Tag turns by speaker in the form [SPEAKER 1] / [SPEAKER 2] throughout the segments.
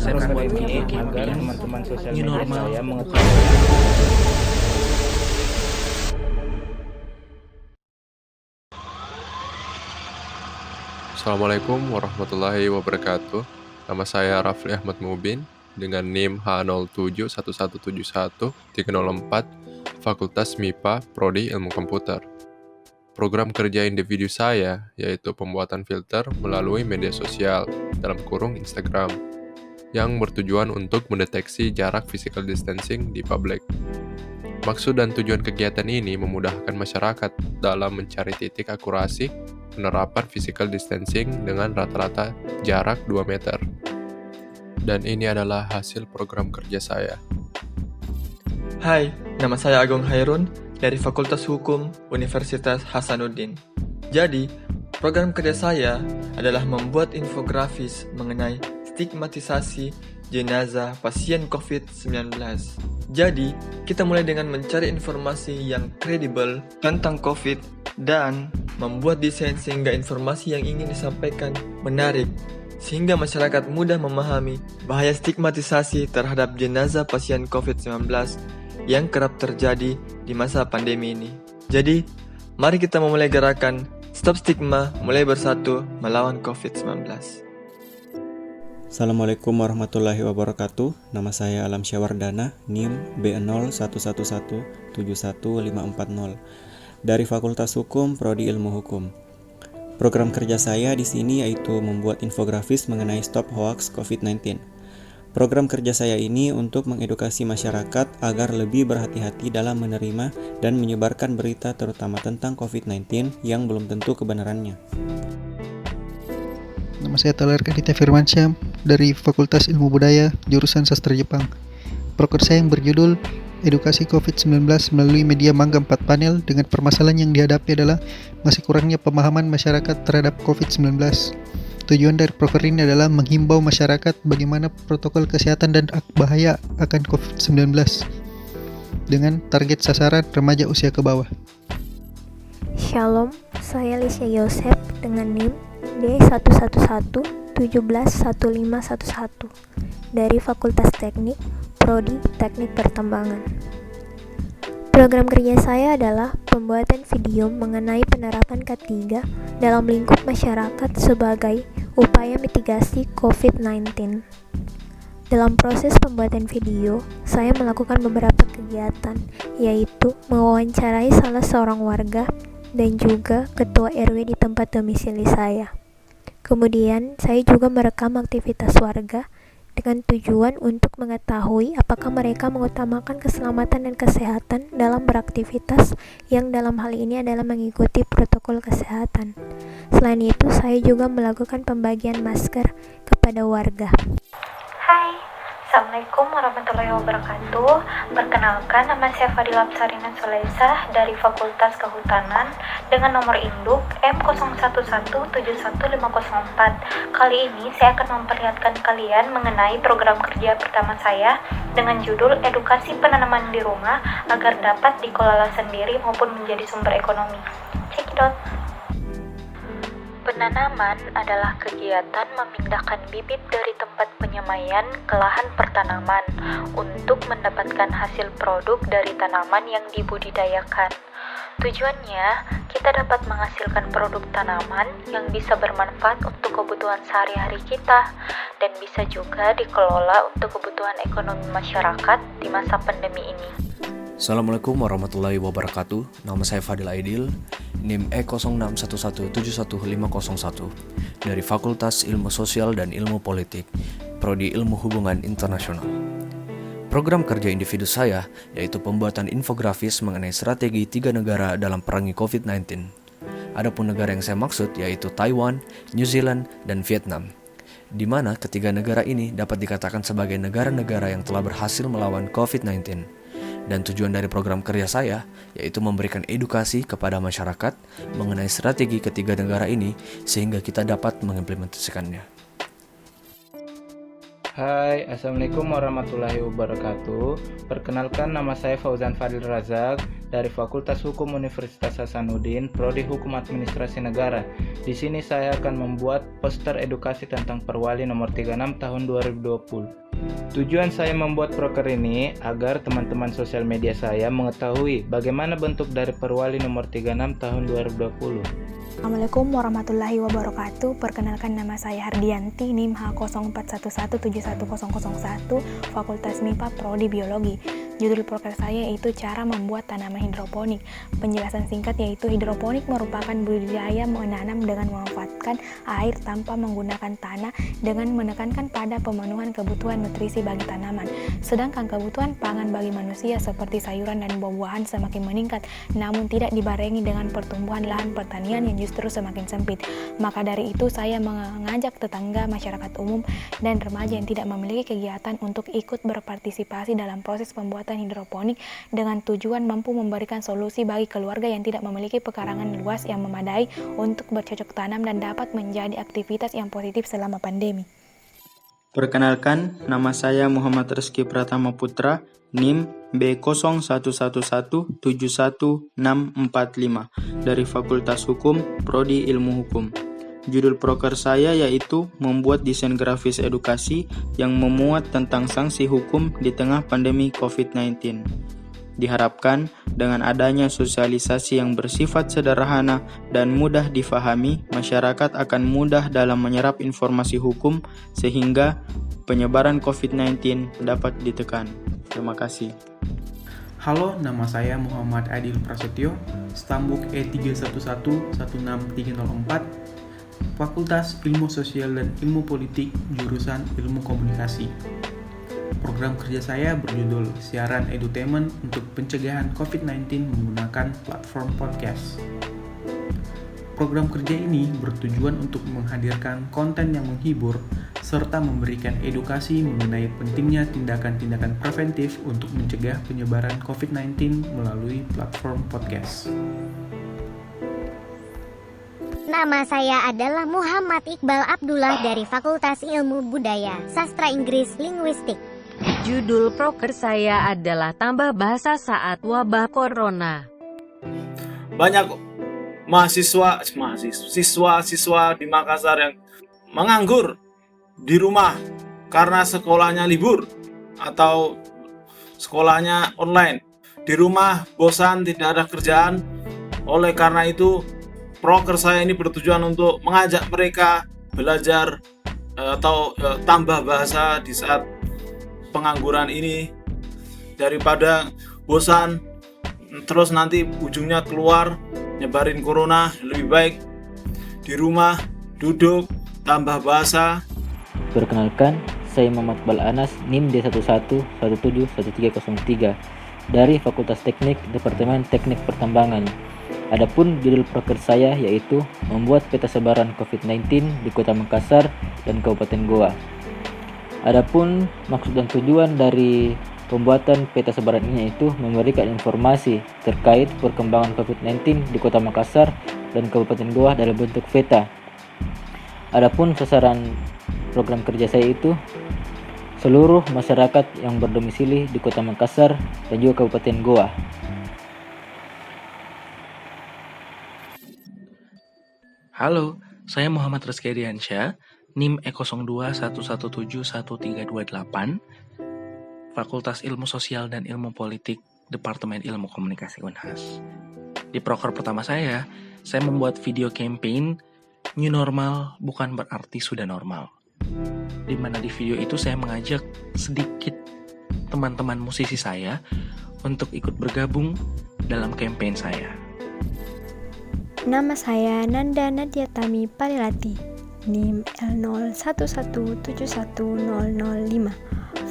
[SPEAKER 1] saya
[SPEAKER 2] program
[SPEAKER 1] membuat
[SPEAKER 2] ini
[SPEAKER 1] video
[SPEAKER 2] agar
[SPEAKER 1] yang
[SPEAKER 2] teman-teman sosial
[SPEAKER 1] new
[SPEAKER 2] media
[SPEAKER 1] normal.
[SPEAKER 2] saya mengetahui.
[SPEAKER 3] Assalamualaikum warahmatullahi wabarakatuh. Nama saya Rafli Ahmad Mubin dengan NIM H071171-304 Fakultas MIPA Prodi Ilmu Komputer. Program kerja individu saya yaitu pembuatan filter melalui media sosial dalam kurung Instagram yang bertujuan untuk mendeteksi jarak physical distancing di publik. Maksud dan tujuan kegiatan ini memudahkan masyarakat dalam mencari titik akurasi penerapan physical distancing dengan rata-rata jarak 2 meter. Dan ini adalah hasil program kerja saya.
[SPEAKER 4] Hai, nama saya Agung Hairun dari Fakultas Hukum Universitas Hasanuddin. Jadi, program kerja saya adalah membuat infografis mengenai stigmatisasi jenazah pasien COVID-19. Jadi, kita mulai dengan mencari informasi yang kredibel tentang COVID dan membuat desain sehingga informasi yang ingin disampaikan menarik, sehingga masyarakat mudah memahami bahaya stigmatisasi terhadap jenazah pasien COVID-19 yang kerap terjadi di masa pandemi ini. Jadi, mari kita memulai gerakan Stop Stigma, mulai bersatu melawan COVID-19.
[SPEAKER 5] Assalamualaikum warahmatullahi wabarakatuh. Nama saya Alam Syawardana, NIM B0111711540 dari Fakultas Hukum Prodi Ilmu Hukum. Program kerja saya di sini yaitu membuat infografis mengenai Stop Hoax COVID-19. Program kerja saya ini untuk mengedukasi masyarakat agar lebih berhati-hati dalam menerima dan menyebarkan berita terutama tentang COVID-19 yang belum tentu kebenarannya.
[SPEAKER 6] Nama saya Talar Kadita Firmansyah dari Fakultas Ilmu Budaya, jurusan Sastra Jepang. Proker saya yang berjudul Edukasi COVID-19 melalui media mangga 4 panel dengan permasalahan yang dihadapi adalah masih kurangnya pemahaman masyarakat terhadap COVID-19. Tujuan dari proker ini adalah menghimbau masyarakat bagaimana protokol kesehatan dan bahaya akan COVID-19 dengan target sasaran remaja usia ke bawah.
[SPEAKER 7] Shalom, saya Lisha Yosep dengan NIM D111-171511 dari Fakultas Teknik, Prodi Teknik Pertambangan. Program kerja saya adalah pembuatan video mengenai penerapan K3 dalam lingkup masyarakat sebagai upaya mitigasi COVID-19. Dalam proses pembuatan video, saya melakukan beberapa kegiatan, yaitu mewawancarai salah seorang warga dan juga ketua RW di tempat domisili saya. Kemudian, saya juga merekam aktivitas warga dengan tujuan untuk mengetahui apakah mereka mengutamakan keselamatan dan kesehatan dalam beraktivitas yang dalam hal ini adalah mengikuti protokol kesehatan. Selain itu, saya juga melakukan pembagian masker kepada warga.
[SPEAKER 8] Hai, Assalamualaikum warahmatullahi wabarakatuh. Perkenalkan, nama saya Fadila Sarina Solaisah dari Fakultas Kehutanan dengan nomor induk M01171504. Kali ini saya akan memperlihatkan kalian mengenai program kerja pertama saya dengan judul Edukasi Penanaman di Rumah agar dapat dikelola sendiri maupun menjadi sumber ekonomi. Check it out. Penanaman adalah kegiatan memindahkan bibit dari tempat penyemaian ke lahan pertanaman untuk mendapatkan hasil produk dari tanaman yang dibudidayakan. Tujuannya, kita dapat menghasilkan produk tanaman yang bisa bermanfaat untuk kebutuhan sehari-hari kita dan bisa juga dikelola untuk kebutuhan ekonomi masyarakat di masa pandemi ini.
[SPEAKER 1] Assalamualaikum warahmatullahi wabarakatuh. Nama saya Fadil Aidil, NIM E0611711501 dari Fakultas Ilmu Sosial dan Ilmu Politik, Prodi Ilmu Hubungan Internasional. Program kerja individu saya yaitu pembuatan infografis mengenai strategi 3 negara dalam perangi COVID-19. Adapun negara yang saya maksud yaitu Taiwan, New Zealand, dan Vietnam, di mana ketiga negara ini dapat dikatakan sebagai negara-negara yang telah berhasil melawan COVID-19. Dan tujuan dari program kerja saya yaitu memberikan edukasi kepada masyarakat mengenai strategi ketiga negara ini sehingga kita dapat mengimplementasikannya.
[SPEAKER 2] Hai, Assalamualaikum warahmatullahi wabarakatuh. Perkenalkan, nama saya Fauzan Fadil Razak dari Fakultas Hukum Universitas Hasanuddin, Prodi Hukum Administrasi Negara. Di sini saya akan membuat poster edukasi tentang Perwali nomor 36 tahun 2020. Tujuan saya membuat proker ini agar teman-teman sosial media saya mengetahui bagaimana bentuk dari Perwali nomor 36 tahun 2020.
[SPEAKER 9] Assalamualaikum warahmatullahi wabarakatuh. Perkenalkan, nama saya Hardianti, NIM H0411711001, Fakultas MIPA Prodi Biologi. Judul proker saya yaitu cara membuat tanaman hidroponik. Penjelasan singkat yaitu hidroponik merupakan budidaya menanam dengan memanfaatkan air tanpa menggunakan tanah dengan menekankan pada pemenuhan kebutuhan nutrisi bagi tanaman. Sedangkan kebutuhan pangan bagi manusia seperti sayuran dan buah-buahan semakin meningkat, namun tidak dibarengi dengan pertumbuhan lahan pertanian yang justru semakin sempit. Maka dari itu saya mengajak tetangga, masyarakat umum, dan remaja yang tidak memiliki kegiatan untuk ikut berpartisipasi dalam proses pembuatan hidroponik dengan tujuan mampu memberikan solusi bagi keluarga yang tidak memiliki pekarangan luas yang memadai untuk bercocok tanam dan dapat menjadi aktivitas yang positif selama pandemi.
[SPEAKER 10] Perkenalkan, nama saya Muhammad Rizky Pratama Putra, NIM B0111711645 dari Fakultas Hukum, Prodi Ilmu Hukum. Judul proker saya yaitu membuat desain grafis edukasi yang memuat tentang sanksi hukum di tengah pandemi COVID-19. Diharapkan dengan adanya sosialisasi yang bersifat sederhana dan mudah difahami, masyarakat akan mudah dalam menyerap informasi hukum sehingga penyebaran COVID-19 dapat ditekan. Terima kasih.
[SPEAKER 11] Halo, nama saya Muhammad Adil Prasetyo, Stambuk E311-16304, Fakultas Ilmu Sosial dan Ilmu Politik, jurusan Ilmu Komunikasi. Program kerja saya berjudul Siaran Edutainment untuk Pencegahan COVID-19 menggunakan platform podcast. Program kerja ini bertujuan untuk menghadirkan konten yang menghibur serta memberikan edukasi mengenai pentingnya tindakan-tindakan preventif untuk mencegah penyebaran COVID-19 melalui platform podcast.
[SPEAKER 12] Nama saya adalah Muhammad Iqbal Abdullah dari Fakultas Ilmu Budaya, Sastra Inggris, Linguistik.
[SPEAKER 13] Judul proker saya adalah Tambah Bahasa Saat Wabah Corona.
[SPEAKER 14] Banyak siswa di Makassar yang menganggur di rumah karena sekolahnya libur atau sekolahnya online. Di rumah bosan, tidak ada kerjaan. Oleh karena itu, proker saya ini bertujuan untuk mengajak mereka belajar atau tambah bahasa di saat pengangguran ini, daripada bosan terus nanti ujungnya keluar nyebarin corona. Lebih baik di rumah duduk tambah bahasa.
[SPEAKER 15] Perkenalkan, saya Muhammad Iqbal Anas, NIM D11171303 dari Fakultas Teknik, Departemen Teknik Pertambangan. Adapun judul proker saya yaitu membuat peta sebaran COVID-19 di Kota Makassar dan Kabupaten Goa. Adapun maksud dan tujuan dari pembuatan peta sebaran ini yaitu memberikan informasi terkait perkembangan COVID-19 di Kota Makassar dan Kabupaten Goa dalam bentuk peta. Adapun sasaran program kerja saya itu seluruh masyarakat yang berdomisili di Kota Makassar dan juga Kabupaten Goa.
[SPEAKER 16] Halo, saya Muhammad Rizky Diansyah, NIM E0211711328, Fakultas Ilmu Sosial dan Ilmu Politik, Departemen Ilmu Komunikasi Unhas. Di proker pertama saya membuat video campaign New Normal bukan berarti sudah normal. Di mana di video itu saya mengajak sedikit teman-teman musisi saya untuk ikut bergabung dalam campaign saya.
[SPEAKER 9] Nama saya Nanda Nadiatami Palilati, NIM L01171005,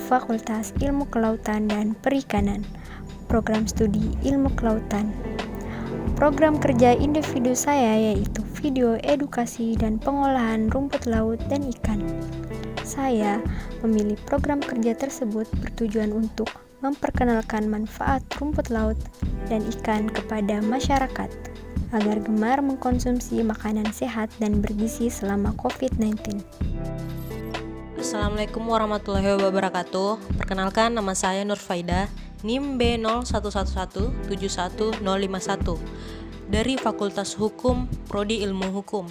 [SPEAKER 9] Fakultas Ilmu Kelautan dan Perikanan, Program Studi Ilmu Kelautan. Program kerja individu saya yaitu video edukasi dan pengolahan rumput laut dan ikan. Saya memilih program kerja tersebut bertujuan untuk memperkenalkan manfaat rumput laut dan ikan kepada masyarakat agar gemar mengkonsumsi makanan sehat dan bergizi selama COVID-19.
[SPEAKER 17] Assalamualaikum warahmatullahi wabarakatuh. Perkenalkan, nama saya Nur Faida, NIM B0111711051 dari Fakultas Hukum, Prodi Ilmu Hukum.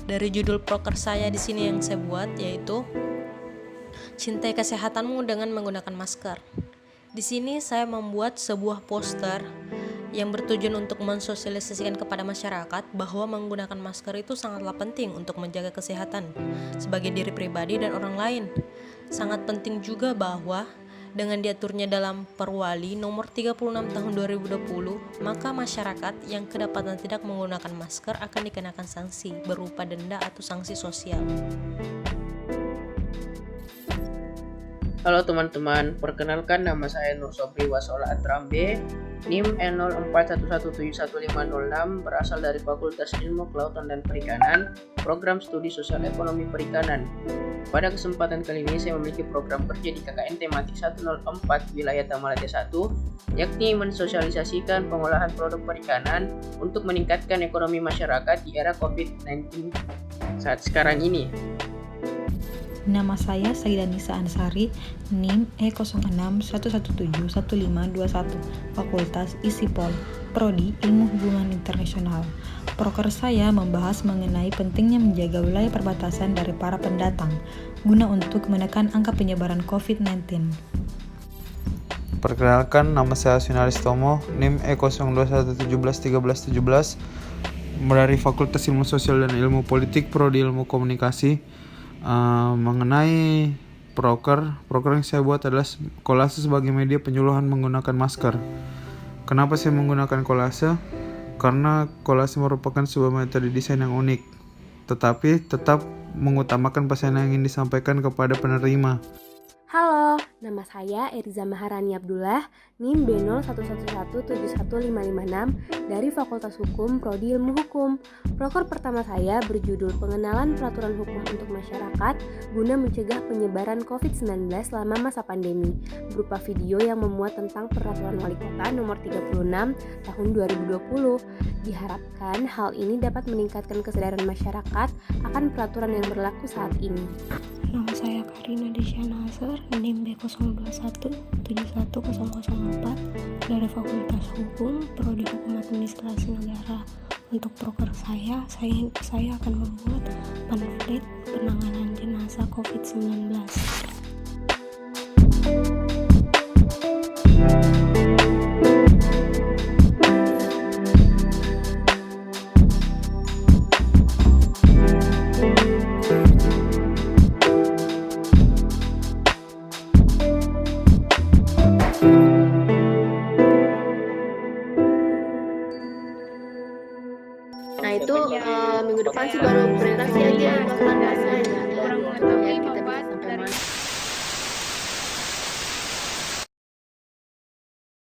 [SPEAKER 17] Dari judul proker saya di sini yang saya buat yaitu Cintai Kesehatanmu dengan Menggunakan Masker. Di sini saya membuat sebuah poster yang bertujuan untuk mensosialisasikan kepada masyarakat bahwa menggunakan masker itu sangatlah penting untuk menjaga kesehatan sebagai diri pribadi dan orang lain. Sangat penting juga bahwa dengan diaturnya dalam Perwali nomor 36 tahun 2020, maka masyarakat yang kedapatan tidak menggunakan masker akan dikenakan sanksi berupa denda atau sanksi sosial.
[SPEAKER 18] Halo teman-teman, perkenalkan nama saya Nur Sobri Wasola Atrambe, NIM N0411715056, berasal dari Fakultas Ilmu Kelautan dan Perikanan, Program Studi Sosial Ekonomi Perikanan. Pada kesempatan kali ini saya memiliki program kerja di KKN tematik 104 Wilayah Tamalate 1, yakni mensosialisasikan pengolahan produk perikanan untuk meningkatkan ekonomi masyarakat di era COVID-19 saat sekarang ini.
[SPEAKER 19] Nama saya Saida Nisa Ansari, NIM E0611711521, Fakultas ISIPOL, Prodi Ilmu Hubungan Internasional. Proker saya membahas mengenai pentingnya menjaga wilayah perbatasan dari para pendatang, guna untuk menekan angka penyebaran COVID-19.
[SPEAKER 20] Perkenalkan, nama saya Sunaris Tomo, NIM E0211171317, dari Fakultas Ilmu Sosial dan Ilmu Politik, Prodi Ilmu Komunikasi. Mengenai proker yang saya buat adalah kolase sebagai media penyuluhan menggunakan masker. Kenapa saya menggunakan kolase? Karena kolase merupakan sebuah metode desain yang unik, tetapi tetap mengutamakan pesan yang ingin disampaikan kepada penerima.
[SPEAKER 21] Halo, nama saya Eriza Maharani Abdullah, NIM B0111711556 dari Fakultas Hukum, Prodi Ilmu Hukum. Proker pertama saya berjudul Pengenalan Peraturan Hukum untuk Masyarakat guna mencegah penyebaran COVID-19 selama masa pandemi, berupa video yang memuat tentang Peraturan Wali Kota nomor 36 tahun 2020. Diharapkan hal ini dapat meningkatkan kesadaran masyarakat akan peraturan yang berlaku saat ini.
[SPEAKER 22] Nama saya Karina Desyana Asar, NIM B02171004 dari Fakultas Hukum, Prodi Hukum Administrasi Negara. Untuk proker saya akan membuat pamflet penanganan jenazah COVID-19.
[SPEAKER 21] Nah itu minggu depan sih baru presentasi aja, kurang mengetahui.